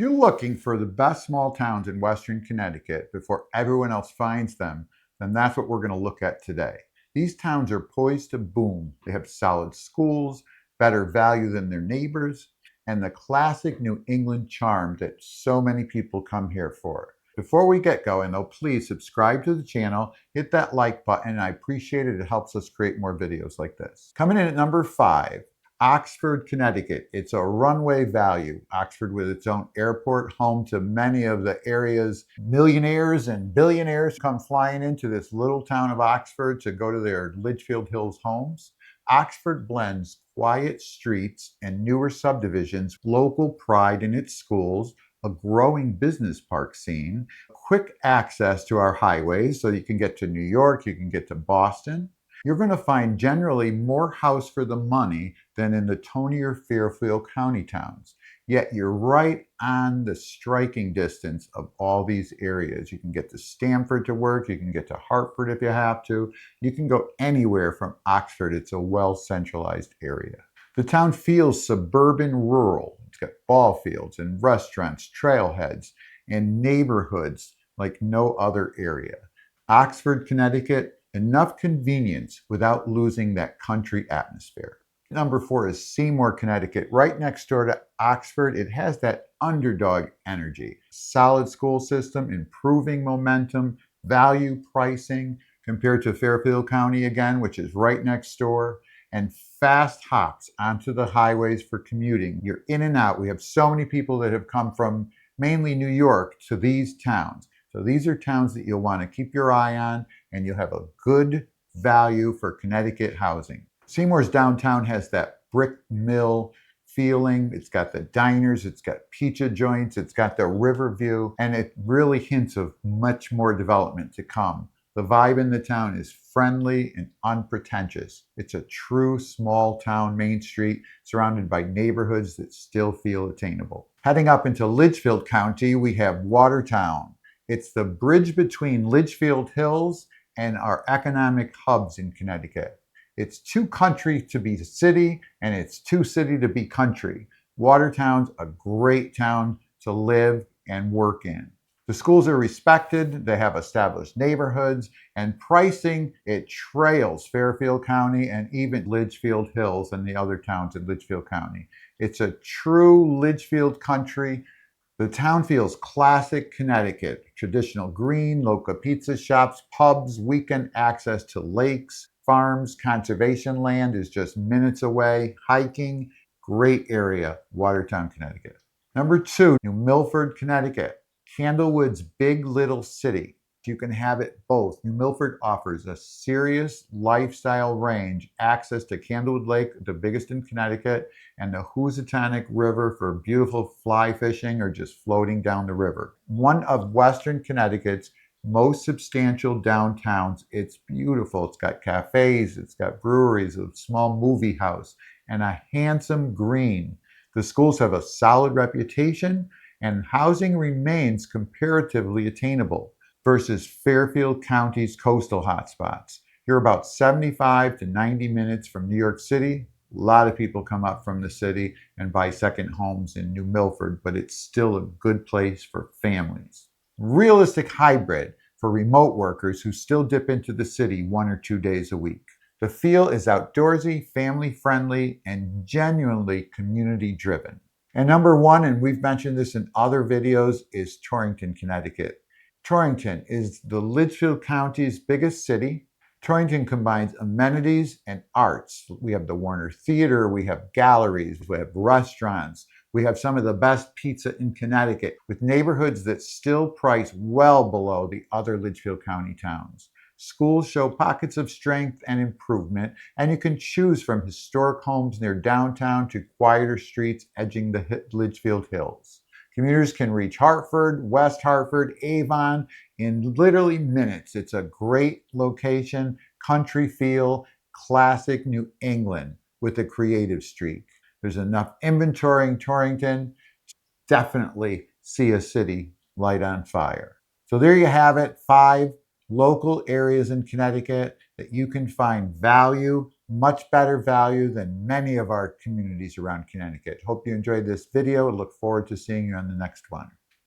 you're looking for the best small towns in Western Connecticut before everyone else finds them, then that's what we're going to look at today. These towns are poised to boom. They have solid schools, better value than their neighbors, and the classic New England charm that so many people come here for. Before we get going, though, please subscribe to the channel, hit that like button, and I appreciate it. It helps us create more videos like this. Coming in at number 5, Oxford, Connecticut. It's a runway value. Oxford with its own airport, home to many of the area's millionaires and billionaires come flying into this little town of Oxford to go to their Litchfield Hills homes. Oxford blends quiet streets and newer subdivisions, local pride in its schools, a growing business park scene, quick access to our highways so you can get to New York, you can get to Boston. You're going to find generally more house for the money than in the tonier Fairfield County towns. Yet you're right on the striking distance of all these areas. You can get to Stamford to work, you can get to Hartford if you have to. You can go anywhere from Oxford. It's a well-centralized area. The town feels suburban rural. It's got ball fields and restaurants, trailheads, and neighborhoods like no other area. Oxford, Connecticut, enough convenience without losing that country atmosphere. Number 4 is Seymour, Connecticut, right next door to Oxford. It has that underdog energy. Solid school system, improving momentum, value pricing compared to Fairfield County again, which is right next door, and fast hops onto the highways for commuting. You're in and out. We have so many people that have come from mainly New York to these towns. So these are towns that you'll want to keep your eye on, and you'll have a good value for Connecticut housing. Seymour's downtown has that brick mill feeling. It's got the diners, it's got pizza joints, it's got the river view, and it really hints of much more development to come. The vibe in the town is friendly and unpretentious. It's a true small town Main Street surrounded by neighborhoods that still feel attainable. Heading up into Litchfield County, we have Watertown. It's the bridge between Litchfield Hills and our economic hubs in Connecticut. It's too country to be city, and it's too city to be country. Watertown's a great town to live and work in. The schools are respected, they have established neighborhoods, and pricing, it trails Fairfield County and even Litchfield Hills and the other towns in Litchfield County. It's a true Litchfield country. The town feels classic Connecticut, traditional green, local pizza shops, pubs, weekend access to lakes, farms, conservation land is just minutes away, hiking, great area, Watertown, Connecticut. Number 2, New Milford, Connecticut, Candlewood's big little city. You can have it both. New Milford offers a serious lifestyle range, access to Candlewood Lake, the biggest in Connecticut, and the Housatonic River for beautiful fly fishing or just floating down the river. One of Western Connecticut's most substantial downtowns. It's beautiful. It's got cafes, it's got breweries, a small movie house, and a handsome green. The schools have a solid reputation, and housing remains comparatively attainable versus Fairfield County's coastal hotspots. You're about 75 to 90 minutes from New York City. A lot of people come up from the city and buy second homes in New Milford, but it's still a good place for families. Realistic hybrid for remote workers who still dip into the city 1 or 2 days a week. The feel is outdoorsy, family-friendly, and genuinely community-driven. And number 1, and we've mentioned this in other videos, is Torrington, Connecticut. Torrington is the Litchfield County's biggest city. Torrington combines amenities and arts. We have the Warner Theater, we have galleries, we have restaurants, we have some of the best pizza in Connecticut, with neighborhoods that still price well below the other Litchfield County towns. Schools show pockets of strength and improvement, and you can choose from historic homes near downtown to quieter streets edging the Litchfield Hills. Commuters can reach Hartford, West Hartford, Avon in literally minutes. It's a great location, country feel, classic New England with a creative streak. There's enough inventory in Torrington to definitely see a city light on fire. So there you have it, 5 local areas in Connecticut that you can find value Much better value than many of our communities around Connecticut. Hope you enjoyed this video. Look forward to seeing you on the next one.